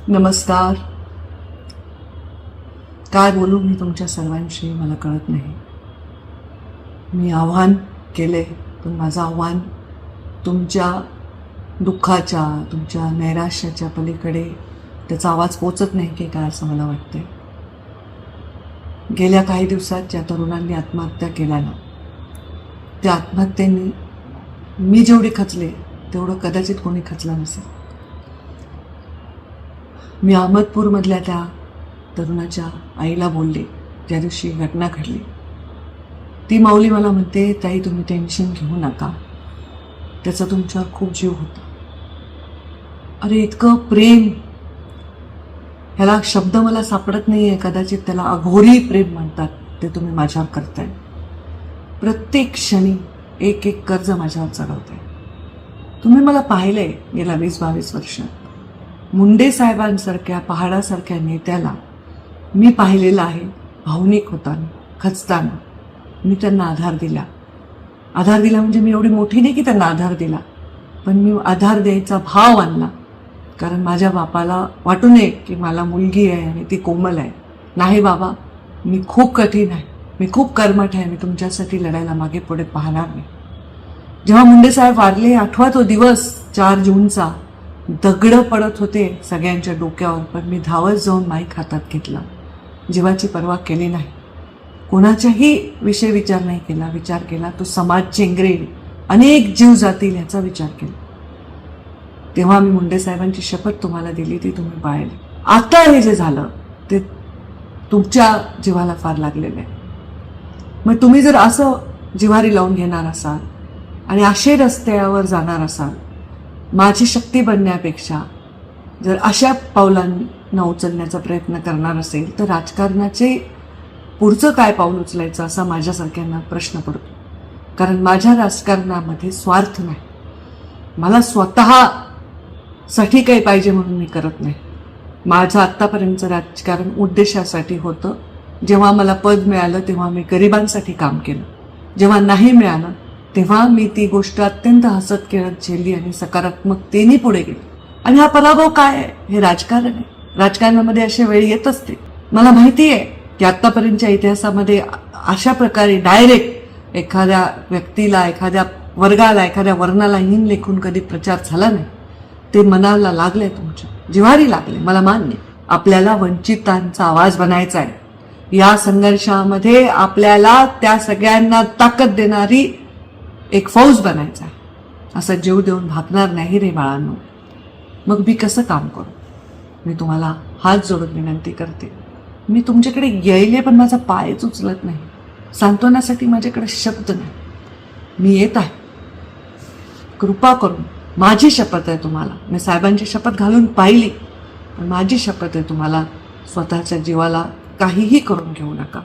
नमस्कार. काय बोलू मी तुमच्या सर्वांशी मला कळत नाही. मी आव्हान केले पण माझं आव्हान तुमच्या दुःखाच्या, तुमच्या नैराश्याच्या पलीकडे त्याचा आवाज पोचत नाही की काय असं मला वाटतंय. गेल्या काही दिवसात ज्या तरुणांनी आत्महत्या केल्या ना, त्या आत्महत्येने मी जेवढी खचले तेवढं कदाचित कोणी खचलं नसेल. मी अहमदपूरमधल्या त्या तरुणाच्या आईला बोलले ज्या दिवशी घटना घडली. ती माऊली मला म्हणते, ताई तुम्ही टेन्शन घेऊ नका, त्याचा तुमच्यावर खूप जीव होता. अरे इतकं प्रेम, ह्याला शब्द मला सापडत नाही आहे. कदाचित त्याला अघोरी प्रेम म्हणतात, ते तुम्ही माझ्यावर करताय. प्रत्येक क्षणी एक एक कर्ज माझ्यावर चढवताय. तुम्ही मला पाहिलंय गेल्या 20-22 वर्षात. मुंडे साहेबांसारख्या पहाडासारख्या नेत्याला मी पाहिलेलं आहे भावनिक होताना, खचताना. मी त्यांना आधार दिला म्हणजे मी एवढी मोठी नाही की त्यांना आधार दिला, पण मी आधार द्यायचा भाव आणला. कारण माझ्या बापाला वाटू नये की मला मुलगी आहे आणि ती कोमल आहे. नाही बाबा, मी खूप कठीण आहे, मी खूप कर्मठ आहे, मी तुमच्यासाठी लढायला मागे पुढे पाहणार नाही. जेव्हा मुंडे साहेब वारले, आठवा तो दिवस 4 जूनचा, दगडं पडत होते सगळ्यांच्या डोक्यावर, पण मी धावत जाऊन माईक हातात घेतला. जीवाची पर्वा केली नाही, कोणाच्याही विषय विचार नाही केला. विचार केला तो समाज चेंगरेल, अनेक जीव जातील ह्याचा विचार केला. तेव्हा मी मुंडे साहेबांची शपथ तुम्हाला दिली, ती तुम्ही पाळली. आता हे जे झालं ते तुमच्या जीवाला फार लागलेलं आहे. मग तुम्ही जर असं जिव्हारी लावून घेणार असाल आणि असे रस्त्यावर जाणार असाल, माझी शक्ती बनण्यापेक्षा जर अशा पावलांना उचलण्याचा प्रयत्न करणार असेल, तर राजकारणाचे पुढचं काय पाऊल उचलायचं असा माझ्यासारख्यांना प्रश्न पडतो. कारण माझ्या राजकारणामध्ये स्वार्थ नाही. मला स्वतःसाठी काही पाहिजे म्हणून मी करत नाही. माझं आत्तापर्यंतचं राजकारण उद्देशासाठी होतं. जेव्हा मला पद मिळालं तेव्हा मी गरिबांसाठी काम केलं. जेव्हा नाही मिळालं तेव्हा मी ती गोष्ट अत्यंत हसत खेळत झेलली आणि सकारात्मकतेने पुढे गेली. आणि हा पराभव काय आहे? हे राजकारण आहे. राजकारणामध्ये अशा वेळी येत असते. मला माहिती आहे की आत्तापर्यंतच्या इतिहासामध्ये अशा प्रकारे डायरेक्ट एखाद्या व्यक्तीला, एखाद्या वर्गाला, एखाद्या वर्णाला हीन लेखून कधी प्रचार झाला नाही. ते मनाला लागले, तुमच्या जिव्हारी लागले, मला मान्य. आपल्याला वंचितांचा आवाज बनायचा आहे. या संघर्षामध्ये आपल्याला त्या सगळ्यांना ताकद देणारी एक फौज बनायचा आहे. असं जीव देऊन भागणार नाही रे बाळांनो. मग मी कसं काम करू? मी तुम्हाला हात जोडून विनंती करते. मी तुमच्याकडे यायले पण माझा पायच उचलत नाही. सांत्वनासाठी माझ्याकडे शब्द नाही. मी येत आहे. कृपा करून, माझी शपथ आहे तुम्हाला, मी साहेबांची शपथ घालून पाहिली, पण माझी शपथ आहे तुम्हाला, स्वतःच्या जीवाला काहीही करून घेऊ नका.